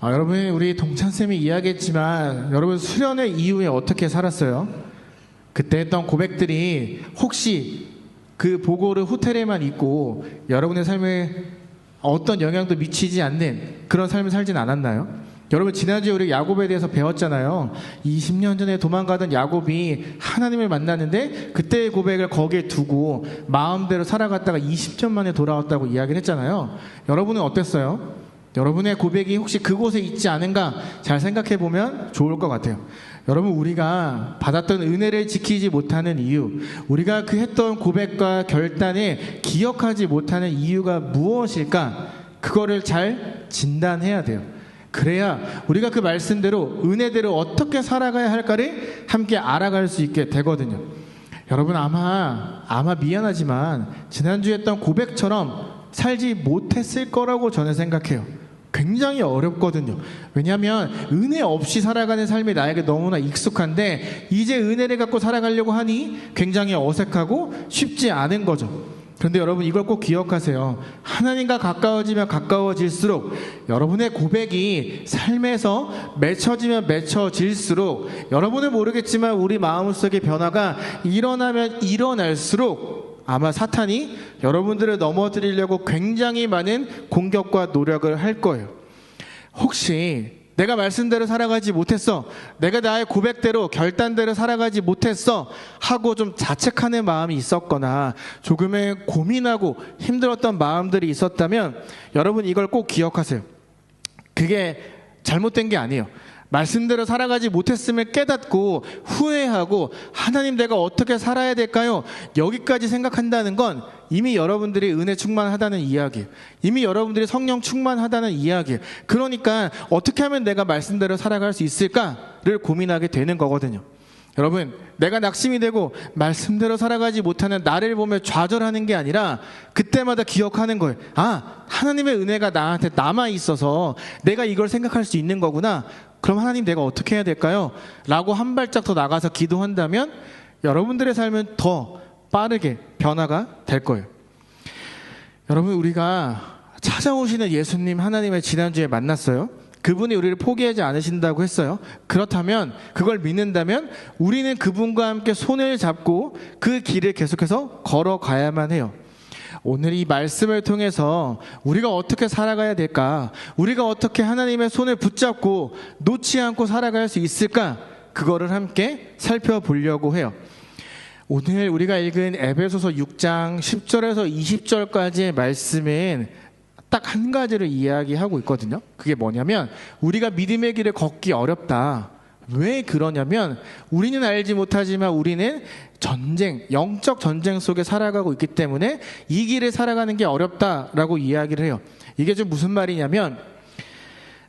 여러분, 우리 동찬쌤이 이야기했지만 여러분 수련회 이후에 어떻게 살았어요? 그때 했던 고백들이 혹시 그 보고를 호텔에만 있고 여러분의 삶에 어떤 영향도 미치지 않는 그런 삶을 살진 않았나요? 여러분, 지난주에 우리 야곱에 대해서 배웠잖아요. 20년 전에 도망가던 야곱이 하나님을 만났는데 그때의 고백을 거기에 두고 마음대로 살아갔다가 20년 만에 돌아왔다고 이야기를 했잖아요. 여러분은 어땠어요? 여러분의 고백이 혹시 그곳에 있지 않은가 잘 생각해 보면 좋을 것 같아요. 여러분, 우리가 받았던 은혜를 지키지 못하는 이유, 우리가 그 했던 고백과 결단을 기억하지 못하는 이유가 무엇일까? 그거를 잘 진단해야 돼요. 그래야 우리가 그 말씀대로 은혜대로 어떻게 살아가야 할까를 함께 알아갈 수 있게 되거든요. 여러분, 아마 미안하지만 지난주에 했던 고백처럼 살지 못했을 거라고 저는 생각해요. 굉장히 어렵거든요. 왜냐하면 은혜 없이 살아가는 삶이 나에게 너무나 익숙한데 이제 은혜를 갖고 살아가려고 하니 굉장히 어색하고 쉽지 않은 거죠. 그런데 여러분, 이걸 꼭 기억하세요. 하나님과 가까워지면 가까워질수록 여러분의 고백이 삶에서 맺혀지면 맺혀질수록 여러분은 모르겠지만 우리 마음속의 변화가 일어나면 일어날수록 아마 사탄이 여러분들을 넘어뜨리려고 굉장히 많은 공격과 노력을 할 거예요. 혹시 내가 말씀대로 살아가지 못했어, 내가 나의 고백대로 결단대로 살아가지 못했어 하고 좀 자책하는 마음이 있었거나 조금의 고민하고 힘들었던 마음들이 있었다면 여러분, 이걸 꼭 기억하세요. 그게 잘못된 게 아니에요. 말씀대로 살아가지 못했음을 깨닫고 후회하고 하나님, 내가 어떻게 살아야 될까요? 여기까지 생각한다는 건 이미 여러분들이 은혜 충만하다는 이야기예요. 이미 여러분들이 성령 충만하다는 이야기예요. 그러니까 어떻게 하면 내가 말씀대로 살아갈 수 있을까를 고민하게 되는 거거든요. 여러분, 내가 낙심이 되고 말씀대로 살아가지 못하는 나를 보며 좌절하는 게 아니라 그때마다 기억하는 거예요. 하나님의 은혜가 나한테 남아있어서 내가 이걸 생각할 수 있는 거구나. 그럼 하나님, 내가 어떻게 해야 될까요? 라고 한 발짝 더 나가서 기도한다면 여러분들의 삶은 더 빠르게 변화가 될 거예요. 여러분, 우리가 찾아오시는 예수님 하나님을 지난주에 만났어요. 그분이 우리를 포기하지 않으신다고 했어요. 그렇다면, 그걸 믿는다면 우리는 그분과 함께 손을 잡고 그 길을 계속해서 걸어가야만 해요. 오늘 이 말씀을 통해서 우리가 어떻게 살아가야 될까, 우리가 어떻게 하나님의 손을 붙잡고 놓지 않고 살아갈 수 있을까, 그거를 함께 살펴보려고 해요. 오늘 우리가 읽은 에베소서 6장 10절에서 20절까지의 말씀은 딱 한 가지를 이야기하고 있거든요. 그게 뭐냐면 우리가 믿음의 길을 걷기 어렵다. 왜 그러냐면 우리는 알지 못하지만 우리는 영적 전쟁 속에 살아가고 있기 때문에 이 길을 살아가는 게 어렵다라고 이야기를 해요. 이게 좀 무슨 말이냐면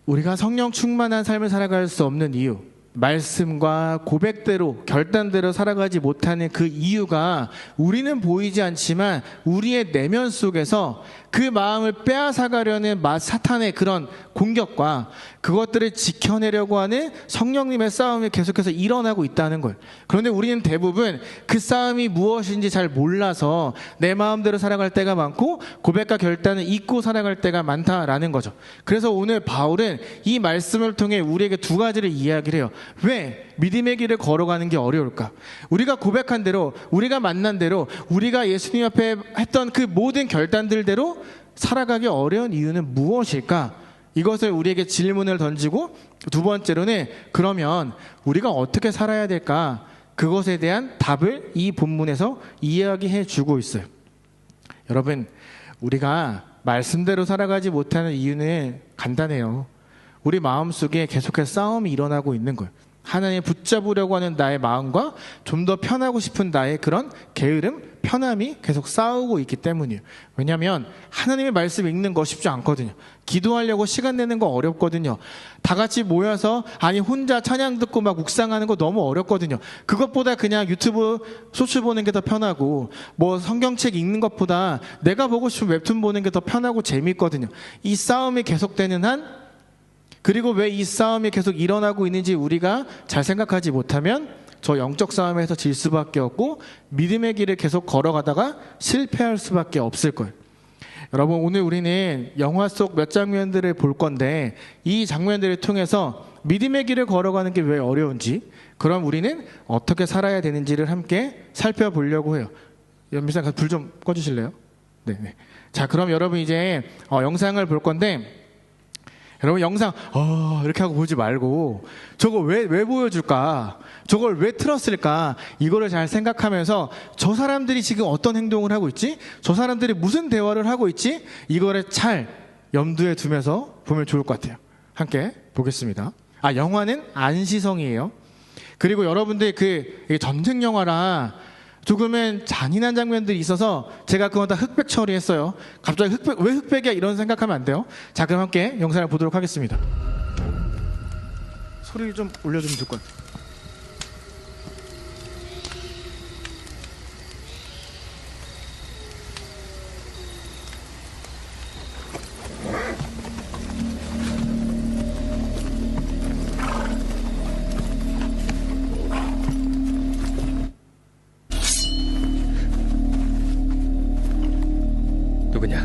우리가 성령 충만한 삶을 살아갈 수 없는 이유, 말씀과 고백대로 결단대로 살아가지 못하는 그 이유가 우리는 보이지 않지만 우리의 내면 속에서 그 마음을 빼앗아가려는 사탄의 그런 공격과 그것들을 지켜내려고 하는 성령님의 싸움이 계속해서 일어나고 있다는 거예요. 그런데 우리는 대부분 그 싸움이 무엇인지 잘 몰라서 내 마음대로 살아갈 때가 많고 고백과 결단을 잊고 살아갈 때가 많다라는 거죠. 그래서 오늘 바울은 이 말씀을 통해 우리에게 두 가지를 이야기를 해요. 왜 믿음의 길을 걸어가는 게 어려울까? 우리가 고백한 대로, 우리가 만난 대로, 우리가 예수님 앞에 했던 그 모든 결단들대로 살아가기 어려운 이유는 무엇일까? 이것을 우리에게 질문을 던지고 두 번째로는 그러면 우리가 어떻게 살아야 될까? 그것에 대한 답을 이 본문에서 이야기해 주고 있어요. 여러분, 우리가 말씀대로 살아가지 못하는 이유는 간단해요. 우리 마음속에 계속해서 싸움이 일어나고 있는 거예요. 하나님 붙잡으려고 하는 나의 마음과 좀 더 편하고 싶은 나의 그런 게으름, 편함이 계속 싸우고 있기 때문이에요. 왜냐하면 하나님의 말씀 읽는 거 쉽지 않거든요. 기도하려고 시간 내는 거 어렵거든요. 다 같이 모여서 혼자 찬양 듣고 막 묵상하는 거 너무 어렵거든요. 그것보다 그냥 유튜브 쇼츠 보는 게 더 편하고 성경책 읽는 것보다 내가 보고 싶은 웹툰 보는 게 더 편하고 재밌거든요. 이 싸움이 계속되는 한, 그리고 왜 이 싸움이 계속 일어나고 있는지 우리가 잘 생각하지 못하면 저 영적 싸움에서 질 수밖에 없고 믿음의 길을 계속 걸어가다가 실패할 수밖에 없을 거예요. 여러분, 오늘 우리는 영화 속 몇 장면들을 볼 건데 이 장면들을 통해서 믿음의 길을 걸어가는 게 왜 어려운지, 그럼 우리는 어떻게 살아야 되는지를 함께 살펴보려고 해요. 연필상 불 좀 꺼주실래요? 네. 자, 그럼 여러분 이제 영상을 볼 건데, 여러분 영상 이렇게 하고 보지 말고 저거 왜 보여줄까? 저걸 왜 틀었을까? 이거를 잘 생각하면서 저 사람들이 지금 어떤 행동을 하고 있지? 저 사람들이 무슨 대화를 하고 있지? 이거를 잘 염두에 두면서 보면 좋을 것 같아요. 함께 보겠습니다. 영화는 안시성이에요. 그리고 여러분들 이게 전쟁 영화라 조금은 잔인한 장면들이 있어서 제가 그건 다 흑백 처리했어요. 갑자기 왜 흑백이야? 이런 생각하면 안 돼요. 자, 그럼 함께 영상을 보도록 하겠습니다. 소리를 좀 올려주면 좋을 것 같아요. 누구냐?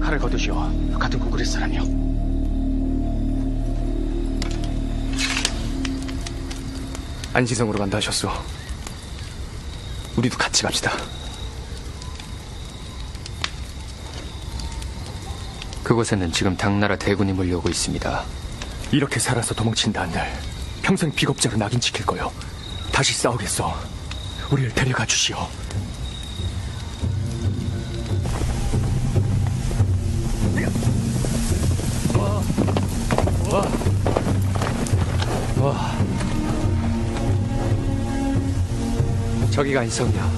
칼을 거두시오. 같은 고구려 사람이요. 안시성으로 간다 하셨소. 우리도 같이 갑시다. 그곳에는 지금 당나라 대군이 몰려오고 있습니다. 이렇게 살아서 도망친다 한들 평생 비겁자로 낙인 찍힐 거요. 다시 싸우겠소. 우리를 데려가 주시오. 저기가 안성이요.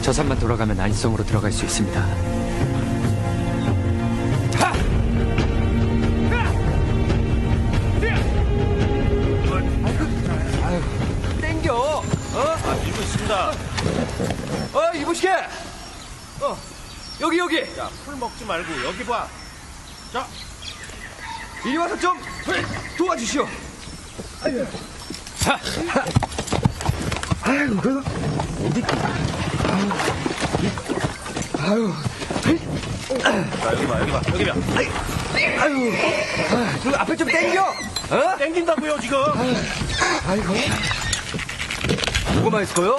저 산만 돌아가면 안성으로 들어갈 수 있습니다. 땡겨. 밀고 있습니다. 이보시게. 여기. 자, 풀 먹지 말고 여기 봐. 자, 이리 와서 좀 도와주시오. 자, 여기 봐. 그 앞에 좀 땡겨. 땡긴다고요 지금. 누구만 있을 거요?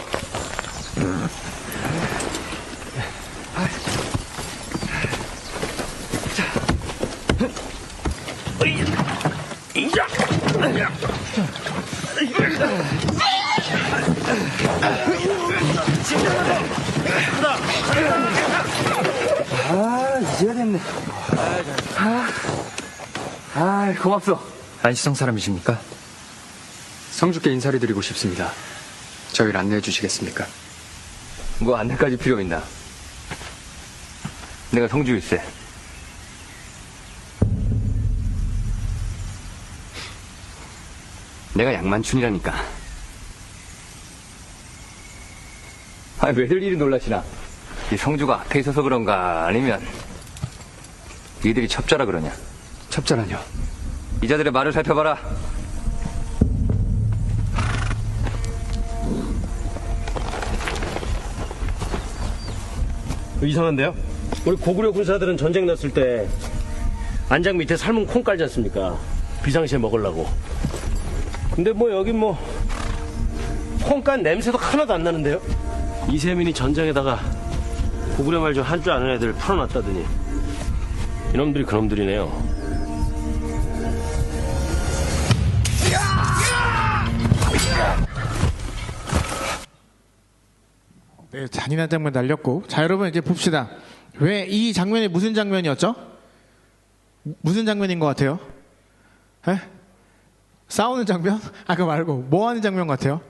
이제야 됐네. 고맙소. 안시성 사람이십니까? 성주께 인사를 드리고 싶습니다. 저희를 안내해 주시겠습니까? 뭐 안내까지 필요 있나? 내가 성주일세. 내가 양만춘이라니까. 왜들 이리 놀라시나? 이 성주가 앞에 있어서 그런가? 아니면 이들이 첩자라 그러냐? 첩자라뇨? 이자들의 말을 살펴봐라. 이상한데요? 우리 고구려 군사들은 전쟁 났을 때 안장 밑에 삶은 콩 깔지 않습니까? 비상시에 먹으려고. 근데 여기 콩깐 냄새도 하나도 안 나는데요? 이세민이 전장에다가 고구려 말 좀 할 줄 아는 애들 풀어놨다더니 이놈들이 그놈들이네요. 네, 잔인한 장면 날렸고, 자, 여러분 이제 봅시다. 왜 이 장면이 무슨 장면이었죠? 무슨 장면인 것 같아요? 싸우는 장면? 그거 말고 뭐 하는 장면 같아요?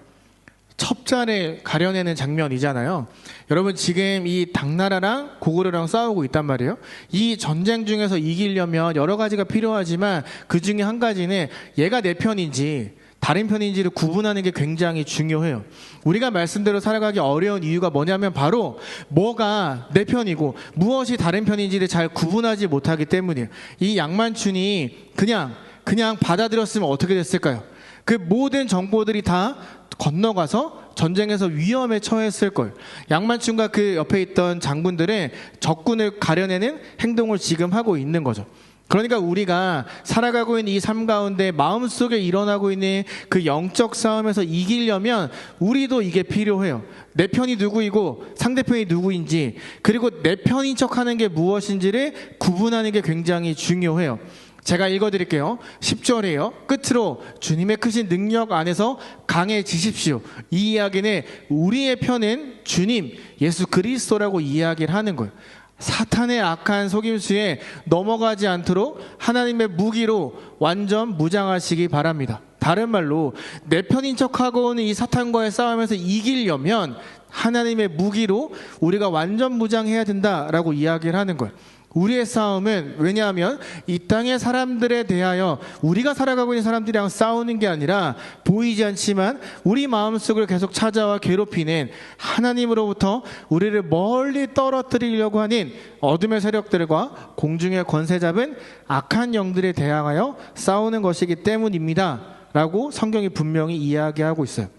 첩자를 가려내는 장면이잖아요. 여러분, 지금 이 당나라랑 고구려랑 싸우고 있단 말이에요. 이 전쟁 중에서 이기려면 여러 가지가 필요하지만 그 중에 한 가지는 얘가 내 편인지 다른 편인지를 구분하는 게 굉장히 중요해요. 우리가 말씀대로 살아가기 어려운 이유가 뭐냐면 바로 뭐가 내 편이고 무엇이 다른 편인지를 잘 구분하지 못하기 때문이에요. 이 양만춘이 그냥 받아들였으면 어떻게 됐을까요? 그 모든 정보들이 다 건너가서 전쟁에서 위험에 처했을 걸. 양만춘과 그 옆에 있던 장군들은 적군을 가려내는 행동을 지금 하고 있는 거죠. 그러니까 우리가 살아가고 있는 이 삶 가운데 마음속에 일어나고 있는 그 영적 싸움에서 이기려면 우리도 이게 필요해요. 내 편이 누구이고 상대편이 누구인지, 그리고 내 편인 척하는 게 무엇인지를 구분하는 게 굉장히 중요해요. 제가 읽어드릴게요. 10절이에요. 끝으로 주님의 크신 능력 안에서 강해지십시오. 이 이야기는 우리의 편은 주님 예수 그리스도라고 이야기를 하는 거예요. 사탄의 악한 속임수에 넘어가지 않도록 하나님의 무기로 완전 무장하시기 바랍니다. 다른 말로 내 편인 척하고 있는 이 사탄과의 싸움에서 이기려면 하나님의 무기로 우리가 완전 무장해야 된다라고 이야기를 하는 거예요. 우리의 싸움은, 왜냐하면 이 땅의 사람들에 대하여 우리가 살아가고 있는 사람들이랑 싸우는 게 아니라 보이지 않지만 우리 마음속을 계속 찾아와 괴롭히는 하나님으로부터 우리를 멀리 떨어뜨리려고 하는 어둠의 세력들과 공중의 권세 잡은 악한 영들에 대항하여 싸우는 것이기 때문입니다 라고 성경이 분명히 이야기하고 있어요.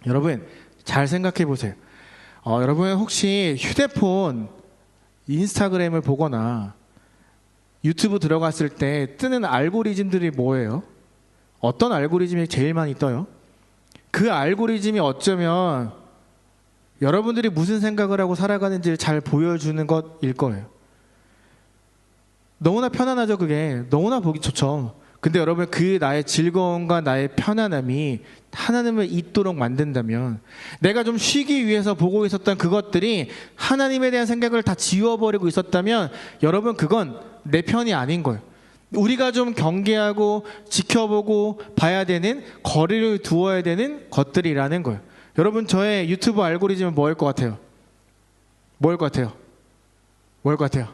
여러분 잘 생각해 보세요. 여러분 혹시 휴대폰 인스타그램을 보거나 유튜브 들어갔을 때 뜨는 알고리즘들이 뭐예요? 어떤 알고리즘이 제일 많이 떠요? 그 알고리즘이 어쩌면 여러분들이 무슨 생각을 하고 살아가는지를 잘 보여주는 것일 거예요. 너무나 편안하죠, 그게. 너무나 보기 좋죠. 근데 여러분 그 나의 즐거움과 나의 편안함이 하나님을 잊도록 만든다면, 내가 좀 쉬기 위해서 보고 있었던 그것들이 하나님에 대한 생각을 다 지워버리고 있었다면 여러분 그건 내 편이 아닌 거예요. 우리가 좀 경계하고 지켜보고 봐야 되는, 거리를 두어야 되는 것들이라는 거예요. 여러분 저의 유튜브 알고리즘은 뭐일 것 같아요? 뭐일 것 같아요? 뭐일 것 같아요?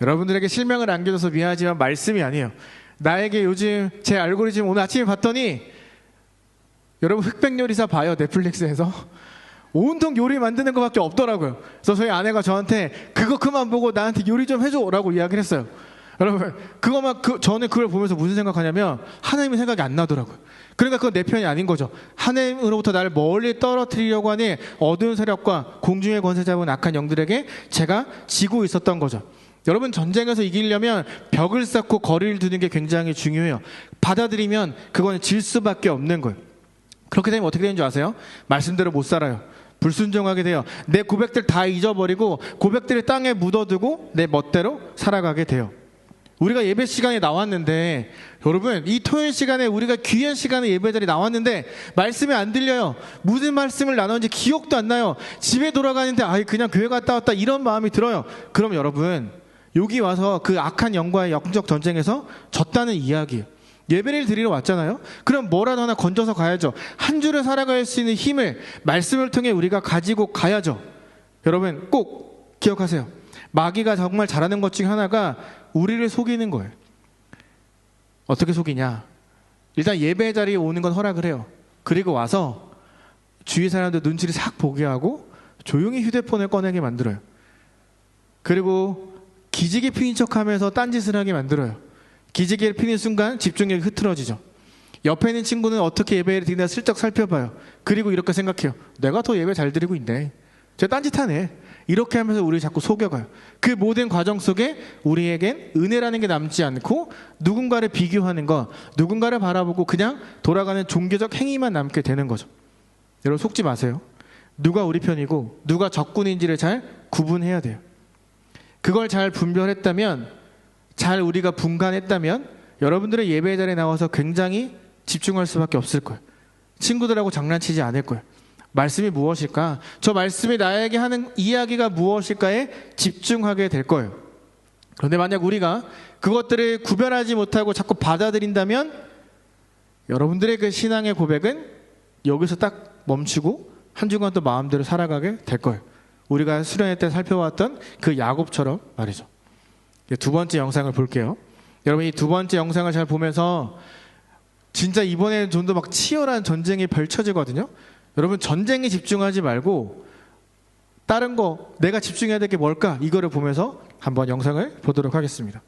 여러분들에게 실명을 안겨줘서 미안하지만 말씀이 아니에요. 나에게 요즘 제 알고리즘 오늘 아침에 봤더니, 여러분 흑백요리사 봐요, 넷플릭스에서. 온통 요리 만드는 것밖에 없더라고요. 그래서 저희 아내가 저한테 그거 그만 보고 나한테 요리 좀 해줘 라고 이야기를 했어요. 여러분 저는 그걸 보면서 무슨 생각하냐면 하나님의 생각이 안 나더라고요. 그러니까 그건 내 편이 아닌 거죠. 하나님으로부터 나를 멀리 떨어뜨리려고 하는 어두운 세력과 공중의 권세 잡은 악한 영들에게 제가 지고 있었던 거죠. 여러분 전쟁에서 이기려면 벽을 쌓고 거리를 두는 게 굉장히 중요해요. 받아들이면 그건 질 수밖에 없는 거예요. 그렇게 되면 어떻게 되는 줄 아세요? 말씀대로 못 살아요. 불순종하게 돼요. 내 고백들 다 잊어버리고 고백들을 땅에 묻어두고 내 멋대로 살아가게 돼요. 우리가 예배 시간에 나왔는데, 여러분 이 토요일 시간에 우리가 귀한 시간에 예배 자리에 나왔는데 말씀이 안 들려요. 무슨 말씀을 나눴는지 기억도 안 나요. 집에 돌아가는데 그냥 교회 갔다 왔다 이런 마음이 들어요. 그럼 여러분 여기 와서 그 악한 영과의 영적 전쟁에서 졌다는 이야기예요. 예배를 드리러 왔잖아요. 그럼 뭐라도 하나 건져서 가야죠. 한 주를 살아갈 수 있는 힘을 말씀을 통해 우리가 가지고 가야죠. 여러분 꼭 기억하세요. 마귀가 정말 잘하는 것 중에 하나가 우리를 속이는 거예요. 어떻게 속이냐? 일단 예배 자리에 오는 건 허락을 해요. 그리고 와서 주위 사람들 눈치를 싹 보게 하고 조용히 휴대폰을 꺼내게 만들어요. 그리고 기지개 피는 척하면서 딴짓을 하게 만들어요. 기지개를 피는 순간 집중력이 흐트러지죠. 옆에 있는 친구는 어떻게 예배를 드리나 슬쩍 살펴봐요. 그리고 이렇게 생각해요. 내가 더 예배 잘 드리고 있네. 쟤 딴짓하네. 이렇게 하면서 우리를 자꾸 속여가요. 그 모든 과정 속에 우리에겐 은혜라는 게 남지 않고 누군가를 비교하는 거, 누군가를 바라보고 그냥 돌아가는 종교적 행위만 남게 되는 거죠. 여러분 속지 마세요. 누가 우리 편이고 누가 적군인지를 잘 구분해야 돼요. 그걸 잘 분별했다면, 잘 우리가 분간했다면 여러분들의 예배 자리에 나와서 굉장히 집중할 수밖에 없을 거예요. 친구들하고 장난치지 않을 거예요. 말씀이 무엇일까? 저 말씀이 나에게 하는 이야기가 무엇일까에 집중하게 될 거예요. 그런데 만약 우리가 그것들을 구별하지 못하고 자꾸 받아들인다면 여러분들의 그 신앙의 고백은 여기서 딱 멈추고 한 주간 또 마음대로 살아가게 될 거예요. 우리가 수련회 때 살펴봤던 그 야곱처럼 말이죠. 두 번째 영상을 볼게요. 여러분 이 두 번째 영상을 잘 보면서 진짜 이번에는 좀 더 막 치열한 전쟁이 펼쳐지거든요. 여러분 전쟁에 집중하지 말고 다른 거, 내가 집중해야 될 게 뭘까, 이거를 보면서 한번 영상을 보도록 하겠습니다.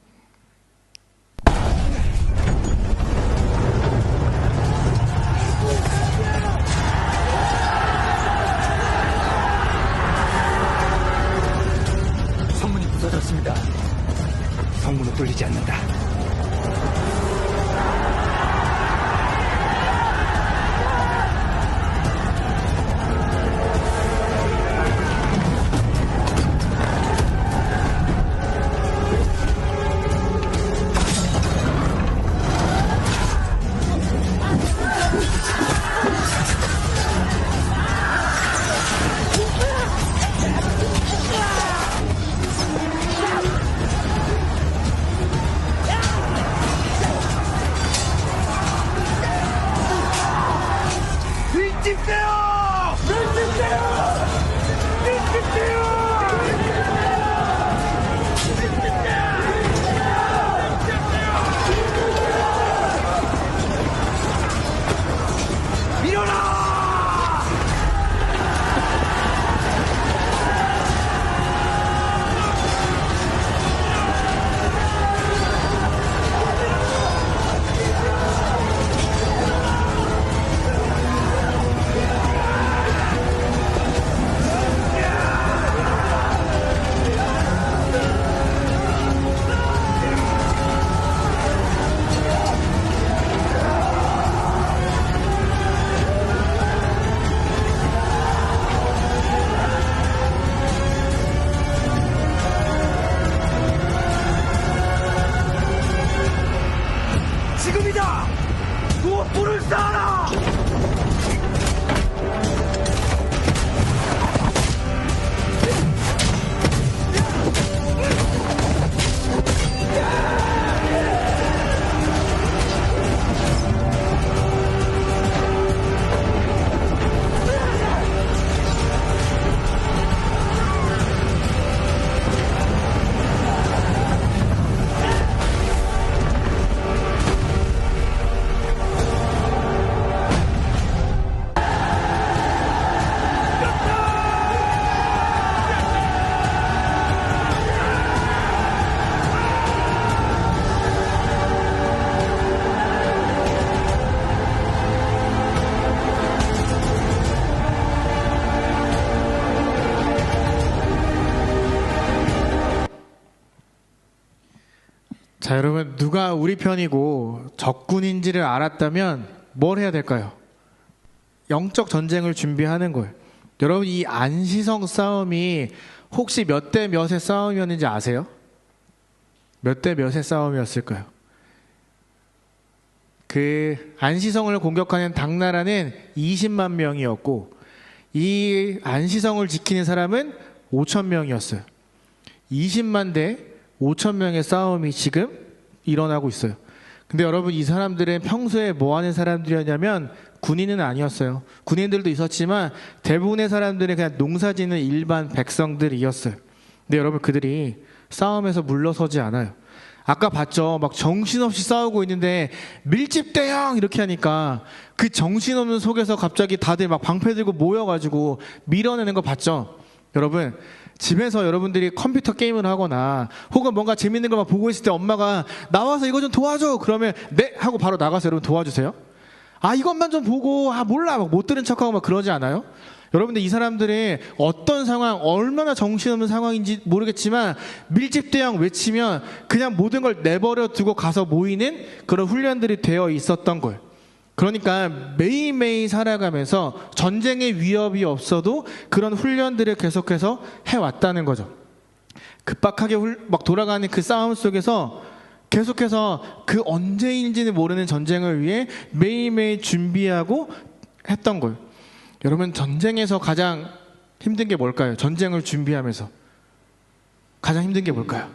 지금이다! 불을 쌓아라! 자, 여러분, 누가 우리 편이고 적군인지를 알았다면 뭘 해야 될까요? 영적 전쟁을 준비하는 거예요. 여러분, 이 안시성 싸움이 혹시 몇 대 몇의 싸움이었는지 아세요? 몇 대 몇의 싸움이었을까요? 그 안시성을 공격하는 당나라는 20만 명이었고, 이 안시성을 지키는 사람은 5천 명이었어요. 20만 대 5천 명의 싸움이 지금 일어나고 있어요. 근데 여러분, 이 사람들은 평소에 뭐 하는 사람들이었냐면 군인은 아니었어요. 군인들도 있었지만 대부분의 사람들은 그냥 농사짓는 일반 백성들이었어요. 근데 여러분, 그들이 싸움에서 물러서지 않아요. 아까 봤죠? 막 정신없이 싸우고 있는데 밀집대형 이렇게 하니까 그 정신없는 속에서 갑자기 다들 막 방패 들고 모여가지고 밀어내는 거 봤죠? 여러분, 집에서 여러분들이 컴퓨터 게임을 하거나 혹은 뭔가 재밌는 걸 막 보고 있을 때 엄마가 나와서 이거 좀 도와줘 그러면 네 하고 바로 나가서 여러분 도와주세요? 아, 이것만 좀 보고 몰라 막 못 들은 척하고 막 그러지 않아요? 여러분들, 이 사람들이 어떤 상황, 얼마나 정신없는 상황인지 모르겠지만 밀집대형 외치면 그냥 모든 걸 내버려 두고 가서 모이는 그런 훈련들이 되어 있었던 거예요. 그러니까 매일매일 살아가면서 전쟁의 위협이 없어도 그런 훈련들을 계속해서 해왔다는 거죠. 급박하게 막 돌아가는 그 싸움 속에서 계속해서 그 언제인지는 모르는 전쟁을 위해 매일매일 준비하고 했던 거예요. 여러분, 전쟁에서 가장 힘든 게 뭘까요? 전쟁을 준비하면서 가장 힘든 게 뭘까요?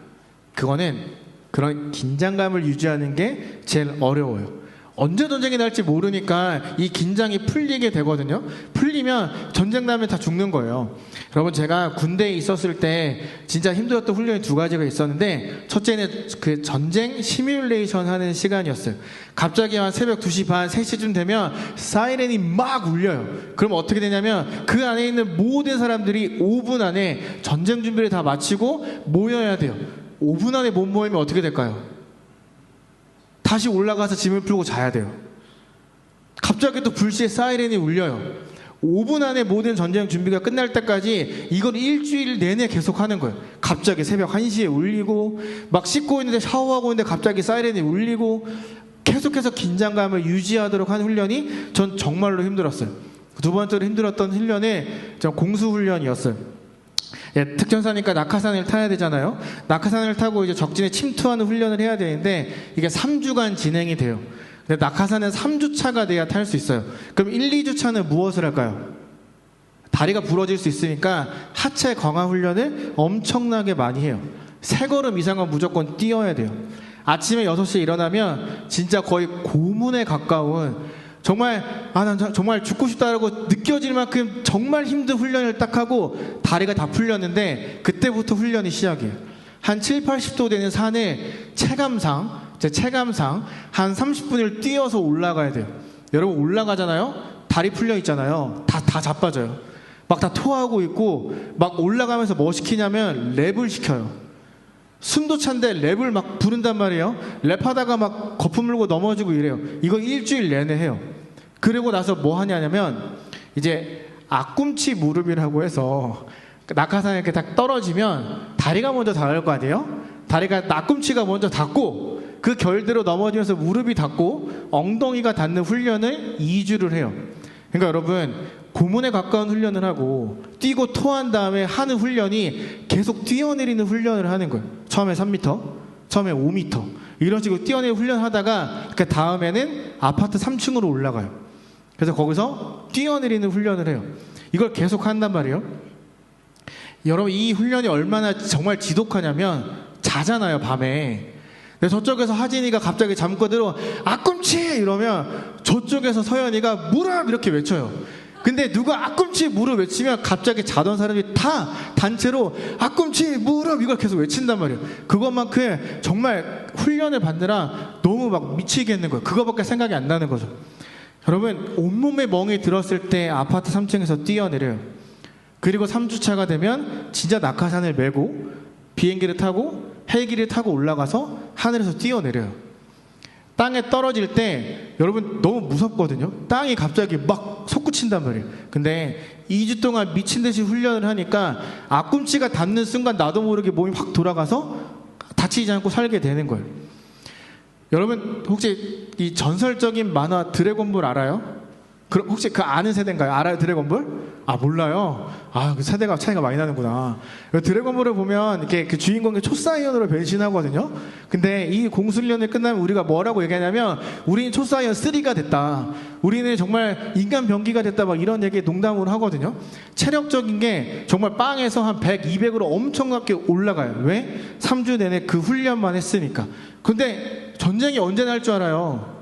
그거는 그런 긴장감을 유지하는 게 제일 어려워요. 언제 전쟁이 날지 모르니까 이 긴장이 풀리게 되거든요. 풀리면 전쟁 나면 다 죽는 거예요. 여러분, 제가 군대에 있었을 때 진짜 힘들었던 훈련이 두 가지가 있었는데, 첫째는 그 전쟁 시뮬레이션 하는 시간이었어요. 갑자기 한 새벽 2시 반, 3시쯤 되면 사이렌이 막 울려요. 그럼 어떻게 되냐면 그 안에 있는 모든 사람들이 5분 안에 전쟁 준비를 다 마치고 모여야 돼요. 5분 안에 못 모이면 어떻게 될까요? 다시 올라가서 짐을 풀고 자야 돼요. 갑자기 또 불시에 사이렌이 울려요. 5분 안에 모든 전쟁 준비가 끝날 때까지 이걸 일주일 내내 계속 하는 거예요. 갑자기 새벽 1시에 울리고 막 씻고 있는데 샤워하고 있는데 갑자기 사이렌이 울리고 계속해서 긴장감을 유지하도록 하는 훈련이 전 정말로 힘들었어요. 두 번째로 힘들었던 훈련은 공수훈련이었어요. 예, 특전사니까 낙하산을 타야 되잖아요. 낙하산을 타고 이제 적진에 침투하는 훈련을 해야 되는데 이게 3주간 진행이 돼요. 근데 낙하산은 3주차가 돼야 탈 수 있어요. 그럼 1, 2주차는 무엇을 할까요? 다리가 부러질 수 있으니까 하체 강화 훈련을 엄청나게 많이 해요. 3걸음 이상은 무조건 뛰어야 돼요. 아침에 6시에 일어나면 진짜 거의 고문에 가까운, 정말 난 정말 죽고 싶다라고 느껴질 만큼 정말 힘든 훈련을 딱 하고 다리가 다 풀렸는데, 그때부터 훈련이 시작이에요. 한 7, 80도 되는 산을 체감상 한 30분을 뛰어서 올라가야 돼요. 여러분, 올라가잖아요? 다리 풀려 있잖아요. 다 자빠져요. 막 다 토하고 있고, 막 올라가면서 뭐 시키냐면 랩을 시켜요. 숨도 찬데 랩을 막 부른단 말이에요. 랩하다가 막 거품 물고 넘어지고 이래요. 이거 일주일 내내 해요. 그리고 나서 뭐 하냐면 이제 앞꿈치 무릎이라고 해서 낙하산에 이렇게 딱 떨어지면 다리가 먼저 닿을 거 아니에요? 다리가 앞꿈치가 먼저 닿고 그 결대로 넘어지면서 무릎이 닿고 엉덩이가 닿는 훈련을 2주를 해요. 그러니까 여러분, 고문에 가까운 훈련을 하고 뛰고 토한 다음에 하는 훈련이 계속 뛰어내리는 훈련을 하는 거예요. 처음에 3m, 처음에 5m 이런 식으로 뛰어내리는 훈련을 하다가 그 다음에는 아파트 3층으로 올라가요. 그래서 거기서 뛰어내리는 훈련을 해요. 이걸 계속 한단 말이에요. 여러분, 이 훈련이 얼마나 정말 지독하냐면 자잖아요, 밤에. 근데 저쪽에서 하진이가 갑자기 잠꼬대로 앞꿈치 이러면 저쪽에서 서연이가 무릎 이렇게 외쳐요. 근데 누가 앞꿈치 무릎 외치면 갑자기 자던 사람들이 다 단체로 앞꿈치 무릎 이걸 계속 외친단 말이에요. 그것만큼 정말 훈련을 받느라 너무 막 미치겠는 거예요. 그거밖에 생각이 안 나는 거죠. 여러분, 온몸에 멍이 들었을 때 아파트 3층에서 뛰어내려요. 그리고 3주차가 되면 진짜 낙하산을 메고 비행기를 타고 헬기를 타고 올라가서 하늘에서 뛰어내려요. 땅에 떨어질 때 여러분 너무 무섭거든요. 땅이 갑자기 막 솟구친단 말이에요. 근데 2주 동안 미친 듯이 훈련을 하니까 앞꿈치가 닿는 순간 나도 모르게 몸이 확 돌아가서 다치지 않고 살게 되는 거예요. 여러분 혹시 이 전설적인 만화 드래곤볼 알아요? 그럼 혹시 그 아는 세대인가요? 알아요, 드래곤볼? 아, 몰라요? 아, 그 세대가 차이가 많이 나는구나. 드래곤볼을 보면 이렇게 그 주인공이 초사이언으로 변신하거든요. 근데 이 공수련이 끝나면 우리가 뭐라고 얘기하냐면 우리는 초사이언 3가 됐다. 우리는 정말 인간 병기가 됐다. 막 이런 얘기 농담으로 하거든요. 체력적인 게 정말 빵에서 한 100, 200으로 엄청나게 올라가요. 왜? 3주 내내 그 훈련만 했으니까. 근데 전쟁이 언제 날 줄 알아요?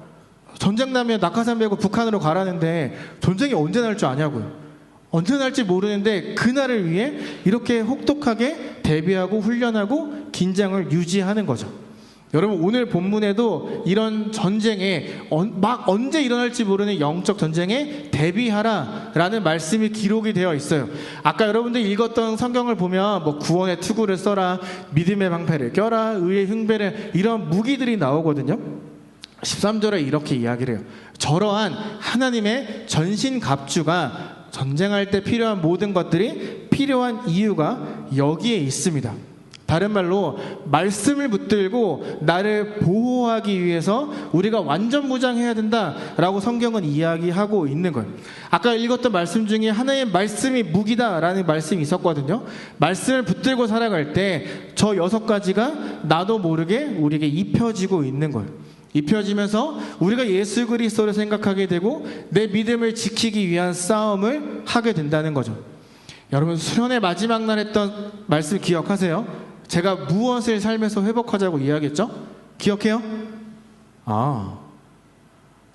전쟁 나면 낙하산 메고 북한으로 가라는데 전쟁이 언제 날 줄 아냐고요. 언제 날지 모르는데 그날을 위해 이렇게 혹독하게 대비하고 훈련하고 긴장을 유지하는 거죠. 여러분 오늘 본문에도 이런 전쟁에 막 언제 일어날지 모르는 영적 전쟁에 대비하라 라는 말씀이 기록이 되어 있어요. 아까 여러분들 읽었던 성경을 보면 뭐 구원의 투구를 써라, 믿음의 방패를 껴라, 의의 흉배를, 이런 무기들이 나오거든요. 13절에 이렇게 이야기를 해요. 저러한 하나님의 전신갑주가 전쟁할 때 필요한 모든 것들이 필요한 이유가 여기에 있습니다. 다른 말로 말씀을 붙들고 나를 보호하기 위해서 우리가 완전 무장해야 된다라고 성경은 이야기하고 있는 거예요. 아까 읽었던 말씀 중에 하나의 말씀이 무기다라는 말씀이 있었거든요. 말씀을 붙들고 살아갈 때 저 6가지가 나도 모르게 우리에게 입혀지고 있는 거예요. 입혀지면서 우리가 예수 그리스도를 생각하게 되고 내 믿음을 지키기 위한 싸움을 하게 된다는 거죠. 여러분 수련의 마지막 날 했던 말씀 기억하세요? 제가 무엇을 삶에서 회복하자고 이야기했죠? 기억해요?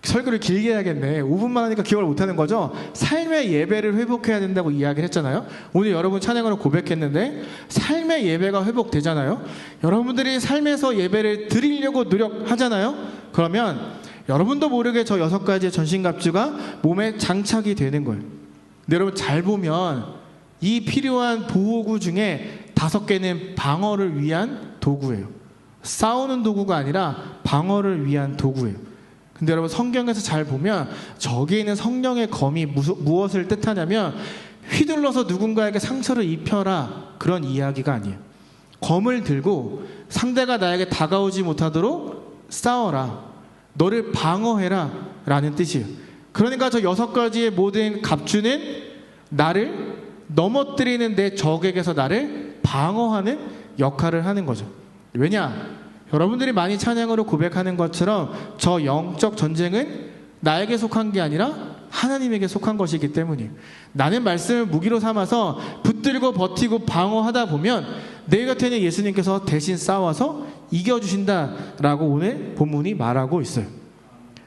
설교를 길게 해야겠네. 5분만 하니까 기억을 못하는 거죠? 삶의 예배를 회복해야 된다고 이야기를 했잖아요. 오늘 여러분 찬양으로 고백했는데 삶의 예배가 회복되잖아요. 여러분들이 삶에서 예배를 드리려고 노력하잖아요. 그러면 여러분도 모르게 저 6가지의 전신갑주가 몸에 장착이 되는 거예요. 근데 여러분 잘 보면 이 필요한 보호구 중에 5개는 방어를 위한 도구예요. 싸우는 도구가 아니라 방어를 위한 도구예요. 근데 여러분 성경에서 잘 보면 저기에 있는 성령의 검이 무엇을 뜻하냐면 휘둘러서 누군가에게 상처를 입혀라, 그런 이야기가 아니에요. 검을 들고 상대가 나에게 다가오지 못하도록 싸워라, 너를 방어해라 라는 뜻이에요. 그러니까 저 6가지의 모든 갑주는 나를 넘어뜨리는 내 적에게서 나를 방어하는 역할을 하는 거죠. 왜냐? 여러분들이 많이 찬양으로 고백하는 것처럼 저 영적 전쟁은 나에게 속한 게 아니라 하나님에게 속한 것이기 때문이에요. 나는 말씀을 무기로 삼아서 붙들고 버티고 방어하다 보면 내 곁에는 예수님께서 대신 싸워서 이겨주신다라고 오늘 본문이 말하고 있어요.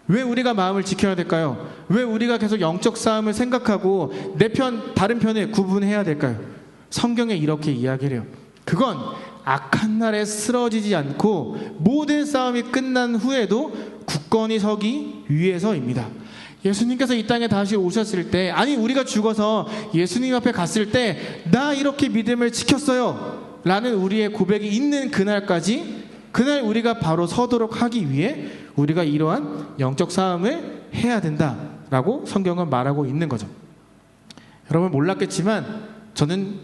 왜 우리가 마음을 지켜야 될까요? 왜 우리가 계속 영적 싸움을 생각하고 내 편, 다른 편을 구분해야 될까요? 성경에 이렇게 이야기를 해요. 그건 악한 날에 쓰러지지 않고 모든 싸움이 끝난 후에도 굳건히 서기 위해서입니다. 예수님께서 이 땅에 다시 오셨을 때, 아니 우리가 죽어서 예수님 앞에 갔을 때 나 이렇게 믿음을 지켰어요 라는 우리의 고백이 있는 그날까지, 그날 우리가 바로 서도록 하기 위해 우리가 이러한 영적 싸움을 해야 된다라고 성경은 말하고 있는 거죠. 여러분 몰랐겠지만 저는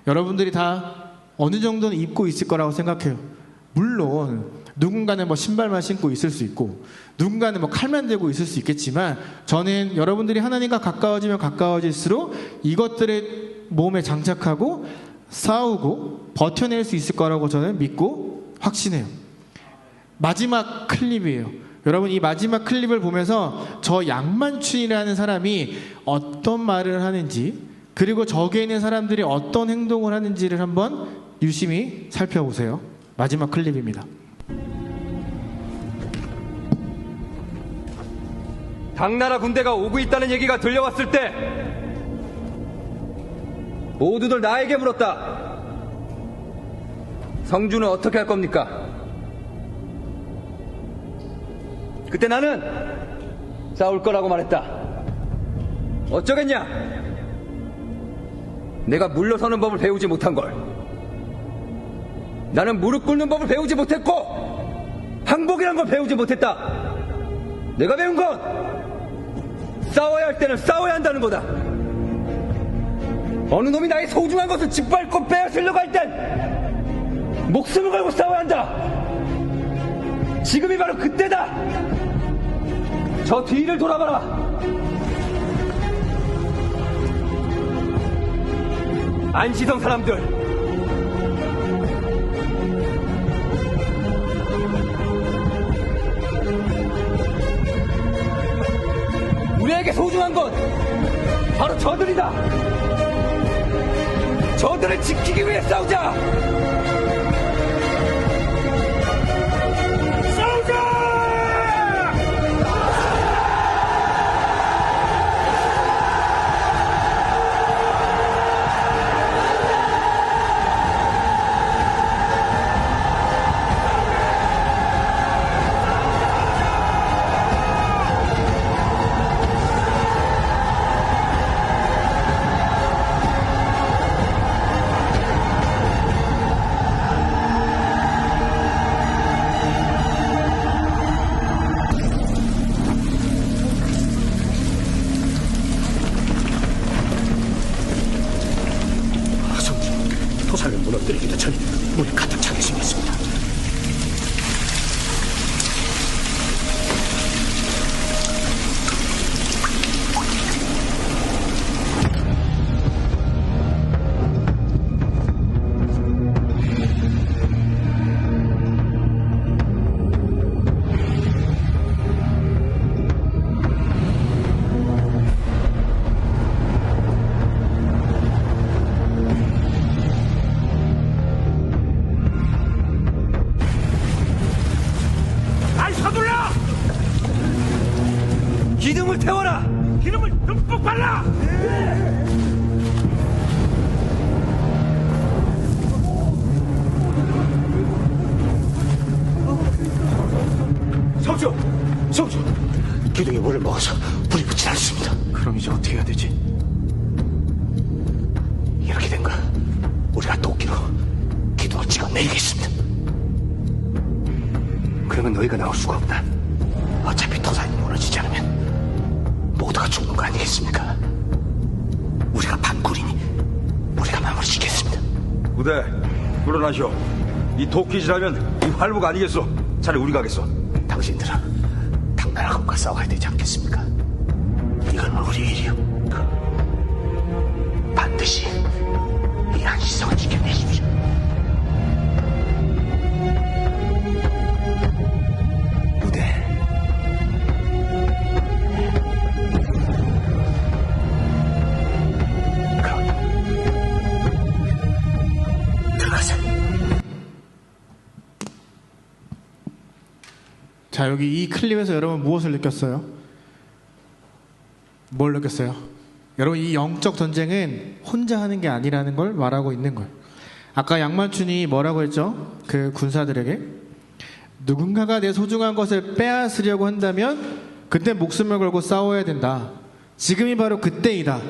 여러분들이 다 어느 정도는 입고 있을 거라고 생각해요. 물론 누군가는 뭐 신발만 신고 있을 수 있고 누군가는 뭐 칼만 들고 있을 수 있겠지만 저는 여러분들이 하나님과 가까워지면 가까워질수록 이것들을 몸에 장착하고 싸우고 버텨낼 수 있을 거라고 저는 믿고 확신해요. 마지막 클립이에요. 여러분 이 마지막 클립을 보면서 저 양만춘이라는 사람이 어떤 말을 하는지 그리고 저기에 있는 사람들이 어떤 행동을 하는지를 한번 유심히 살펴보세요. 마지막 클립입니다. 당나라 군대가 오고 있다는 얘기가 들려왔을 때 모두들 나에게 물었다. 성주는 어떻게 할 겁니까? 그때 나는 싸울 거라고 말했다. 어쩌겠냐? 내가 물러서는 법을 배우지 못한 걸. 나는 무릎 꿇는 법을 배우지 못했고 항복이란 걸 배우지 못했다. 내가 배운 건 싸워야 할 때는 싸워야 한다는 거다. 어느 놈이 나의 소중한 것을 짓밟고 빼앗으려고 할 땐 목숨을 걸고 싸워야 한다. 지금이 바로 그때다. 저 뒤를 돌아봐라. 안시성 사람들, 우리에게 소중한 건 바로 저들이다. 저들을 지키기 위해 싸우자. 토사를 무너뜨리기도 전 문이 가득 차게 생겼습니다. 기둥을 태워라! 기름을 듬뿍 발라! 성주! 기둥이 물을 먹어서 불이 붙지 않습니다. 그럼 이제 어떻게 해야 되지? 이렇게 된 거 우리가 도끼로 기둥을 찍어내리겠습니다. 그러면 너희가 나올 수가 없다. 어차피 토산이 무너지지 않으면 모두가 죽는 거 아니겠습니까? 우리가 반굴이니 우리가 마무리 짓겠습니다. 부대 물러나시오. 이 도끼질하면 이 활부가 아니겠소. 차라리 우리가 하겠소. 당신들은 당나라군과 싸워야 되지 않겠습니까? 이건 우리 일이요. 반드시 이 안시성을 지켜내십시오. 부대 자, 여기 이 클립에서 여러분 무엇을 느꼈어요? 뭘 느꼈어요? 여러분 이 영적 전쟁은 혼자 하는 게 아니라는 걸 말하고 있는 거예요. 아까 양만춘이 뭐라고 했죠? 그 군사들에게 누군가가 내 소중한 것을 빼앗으려고 한다면 그때 목숨을 걸고 싸워야 된다. 지금이 바로 그때이다.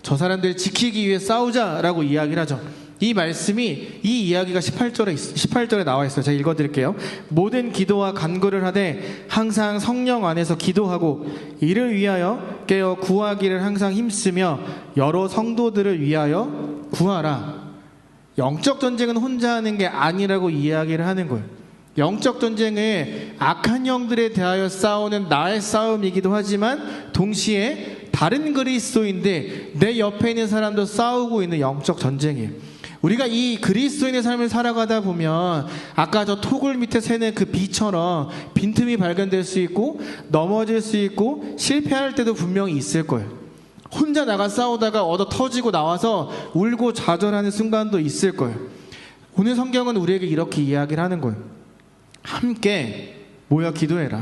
저 사람들 지키기 위해 싸우자라고 이야기를 하죠. 이 말씀이 이 이야기가 18절에 나와 있어요. 제가 읽어드릴게요. 모든 기도와 간구를 하되 항상 성령 안에서 기도하고 이를 위하여 깨어 구하기를 항상 힘쓰며 여러 성도들을 위하여 구하라. 영적 전쟁은 혼자 하는 게 아니라고 이야기를 하는 거예요. 영적 전쟁은 악한 영들에 대하여 싸우는 나의 싸움이기도 하지만 동시에 다른 그리스도인데 내 옆에 있는 사람도 싸우고 있는 영적 전쟁이에요. 우리가 이 그리스도인의 삶을 살아가다 보면 아까 저 토굴 밑에 새는 그 비처럼 빈틈이 발견될 수 있고 넘어질 수 있고 실패할 때도 분명히 있을 거예요. 혼자 나가 싸우다가 얻어 터지고 나와서 울고 좌절하는 순간도 있을 거예요. 오늘 성경은 우리에게 이렇게 이야기를 하는 거예요. 함께 모여 기도해라.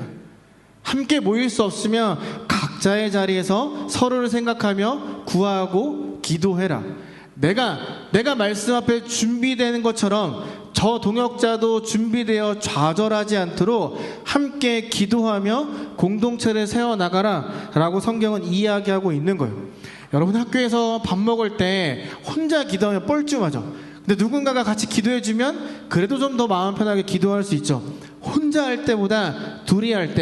함께 모일 수 없으면 각자의 자리에서 서로를 생각하며 구하고 기도해라. 내가 말씀 앞에 준비되는 것처럼 저 동역자도 준비되어 좌절하지 않도록 함께 기도하며 공동체를 세워나가라 라고 성경은 이야기하고 있는 거예요. 여러분 학교에서 밥 먹을 때 혼자 기도하면 뻘쭘하죠. 근데 누군가가 같이 기도해주면 그래도 좀 더 마음 편하게 기도할 수 있죠. 혼자 할 때보다 둘이 할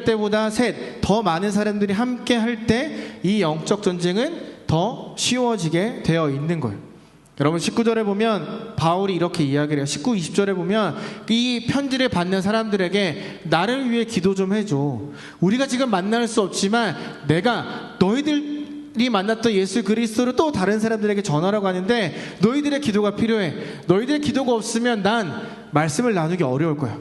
때보다 셋, 더 많은 사람들이 함께 할 때 이 영적 전쟁은 더 쉬워지게 되어 있는 거예요. 여러분 19절에 보면 바울이 이렇게 이야기를 해요. 19, 20절에 보면 이 편지를 받는 사람들에게 나를 위해 기도 좀 해줘. 우리가 지금 만날 수 없지만 내가 너희들이 만났던 예수 그리스도를 또 다른 사람들에게 전하라고 하는데 너희들의 기도가 필요해. 너희들의 기도가 없으면 난 말씀을 나누기 어려울 거야.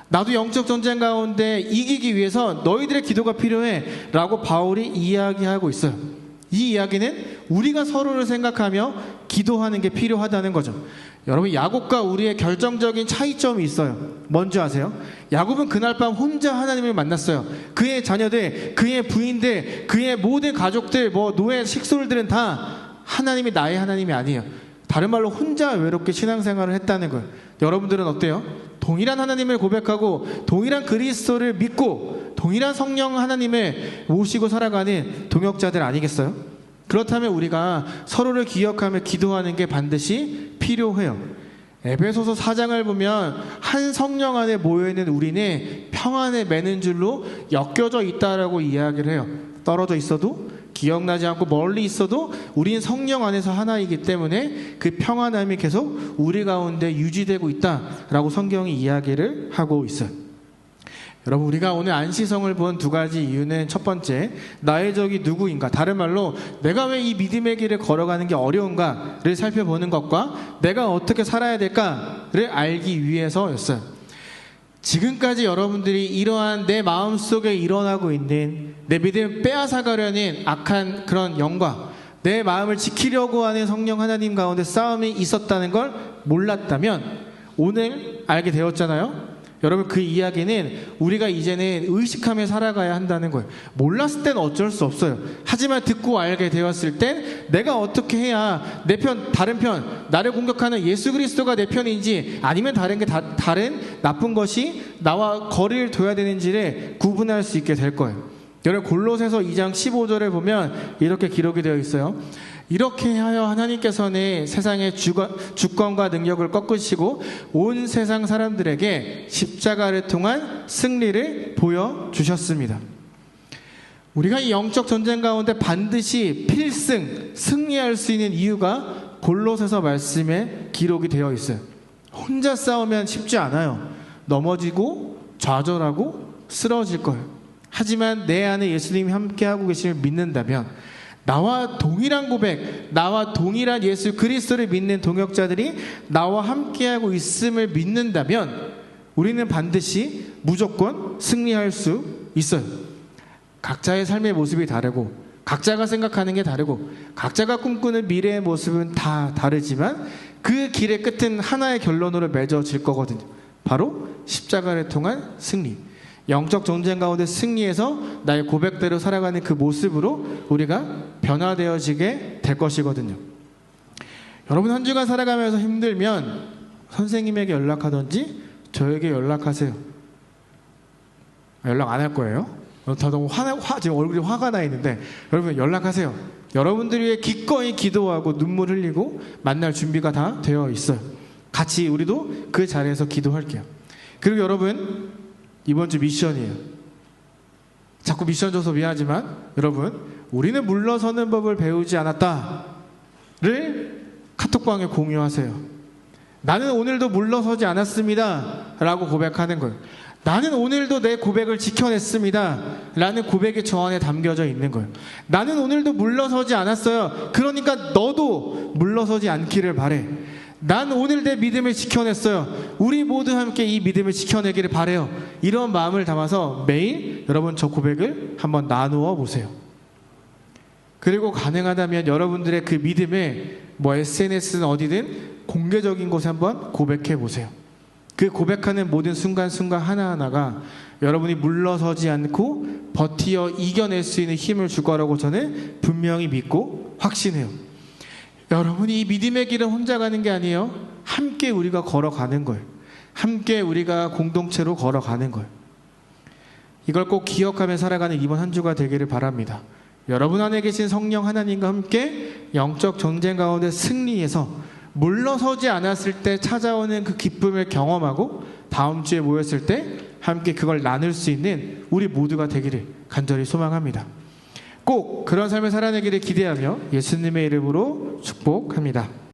나도 영적 전쟁 가운데 이기기 위해서 너희들의 기도가 필요해 라고 바울이 이야기하고 있어요. 이 이야기는 우리가 서로를 생각하며 기도하는 게 필요하다는 거죠. 여러분 야곱과 우리의 결정적인 차이점이 있어요. 뭔지 아세요? 야곱은 그날 밤 혼자 하나님을 만났어요. 그의 자녀들, 그의 부인들, 그의 모든 가족들, 노예 식솔들은 다 하나님이 나의 하나님이 아니에요. 다른 말로 혼자 외롭게 신앙생활을 했다는 거예요. 여러분들은 어때요? 동일한 하나님을 고백하고 동일한 그리스도를 믿고 동일한 성령 하나님을 모시고 살아가는 동역자들 아니겠어요? 그렇다면 우리가 서로를 기억하며 기도하는 게 반드시 필요해요. 에베소서 4장을 보면 한 성령 안에 모여있는 우리는 평안에 매는 줄로 엮여져 있다라고 이야기를 해요. 떨어져 있어도 기억나지 않고 멀리 있어도 우리는 성령 안에서 하나이기 때문에 그 평안함이 계속 우리 가운데 유지되고 있다라고 성경이 이야기를 하고 있어요. 여러분 우리가 오늘 안시성을 본 두 가지 이유는 첫 번째, 나의 적이 누구인가, 다른 말로 내가 왜 이 믿음의 길을 걸어가는 게 어려운가를 살펴보는 것과 내가 어떻게 살아야 될까를 알기 위해서였어요. 지금까지 여러분들이 이러한 내 마음속에 일어나고 있는 내 믿음을 빼앗아가려는 악한 그런 영과 내 마음을 지키려고 하는 성령 하나님 가운데 싸움이 있었다는 걸 몰랐다면 오늘 알게 되었잖아요. 여러분 그 이야기는 우리가 이제는 의식하며 살아가야 한다는 거예요. 몰랐을 땐 어쩔 수 없어요. 하지만 듣고 알게 되었을 땐 내가 어떻게 해야 내 편, 다른 편, 나를 공격하는 예수 그리스도가 내 편인지 아니면 다른 나쁜 것이 나와 거리를 둬야 되는지를 구분할 수 있게 될 거예요. 여러분 골로새서 2장 15절에 보면 이렇게 기록이 되어 있어요. 이렇게 하여 하나님께서는 세상의 주권과 능력을 꺾으시고 온 세상 사람들에게 십자가를 통한 승리를 보여주셨습니다. 우리가 이 영적 전쟁 가운데 반드시 필승, 승리할 수 있는 이유가 골로새서 말씀에 기록이 되어 있어요. 혼자 싸우면 쉽지 않아요. 넘어지고 좌절하고 쓰러질 거예요. 하지만 내 안에 예수님이 함께하고 계심을 믿는다면 나와 동일한 고백, 나와 동일한 예수 그리스도를 믿는 동역자들이 나와 함께하고 있음을 믿는다면 우리는 반드시 무조건 승리할 수 있어요. 각자의 삶의 모습이 다르고 각자가 생각하는 게 다르고 각자가 꿈꾸는 미래의 모습은 다 다르지만 그 길의 끝은 하나의 결론으로 맺어질 거거든요. 바로 십자가를 통한 승리. 영적 전쟁 가운데 승리해서 나의 고백대로 살아가는 그 모습으로 우리가 변화되어지게 될 것이거든요. 여러분 한 주간 살아가면서 힘들면 선생님에게 연락하든지 저에게 연락하세요. 연락 안 할 거예요. 다들 지금 얼굴이 화가 나 있는데 여러분 연락하세요. 여러분들 위해 기꺼이 기도하고 눈물 흘리고 만날 준비가 다 되어 있어요. 같이 우리도 그 자리에서 기도할게요. 그리고 여러분 이번 주 미션이에요. 자꾸 미션 줘서 미안하지만 여러분 우리는 물러서는 법을 배우지 않았다를 카톡방에 공유하세요. 나는 오늘도 물러서지 않았습니다 라고 고백하는 거예요. 나는 오늘도 내 고백을 지켜냈습니다 라는 고백이 저 안에 담겨져 있는 거예요. 나는 오늘도 물러서지 않았어요. 그러니까 너도 물러서지 않기를 바래. 난 오늘 내 믿음을 지켜냈어요. 우리 모두 함께 이 믿음을 지켜내기를 바래요. 이런 마음을 담아서 매일 여러분 저 고백을 한번 나누어 보세요. 그리고 가능하다면 여러분들의 그 믿음을 뭐 SNS는 어디든 공개적인 곳에 한번 고백해 보세요. 그 고백하는 모든 순간순간 하나하나가 여러분이 물러서지 않고 버티어 이겨낼 수 있는 힘을 줄 거라고 저는 분명히 믿고 확신해요. 여러분이 이 믿음의 길은 혼자 가는 게 아니에요. 함께 우리가 걸어가는 거예요. 함께 우리가 공동체로 걸어가는 거예요. 이걸 꼭 기억하며 살아가는 이번 한 주가 되기를 바랍니다. 여러분 안에 계신 성령 하나님과 함께 영적 전쟁 가운데 승리해서 물러서지 않았을 때 찾아오는 그 기쁨을 경험하고 다음 주에 모였을 때 함께 그걸 나눌 수 있는 우리 모두가 되기를 간절히 소망합니다. 꼭 그런 삶을 살아내기를 기대하며 예수님의 이름으로 축복합니다.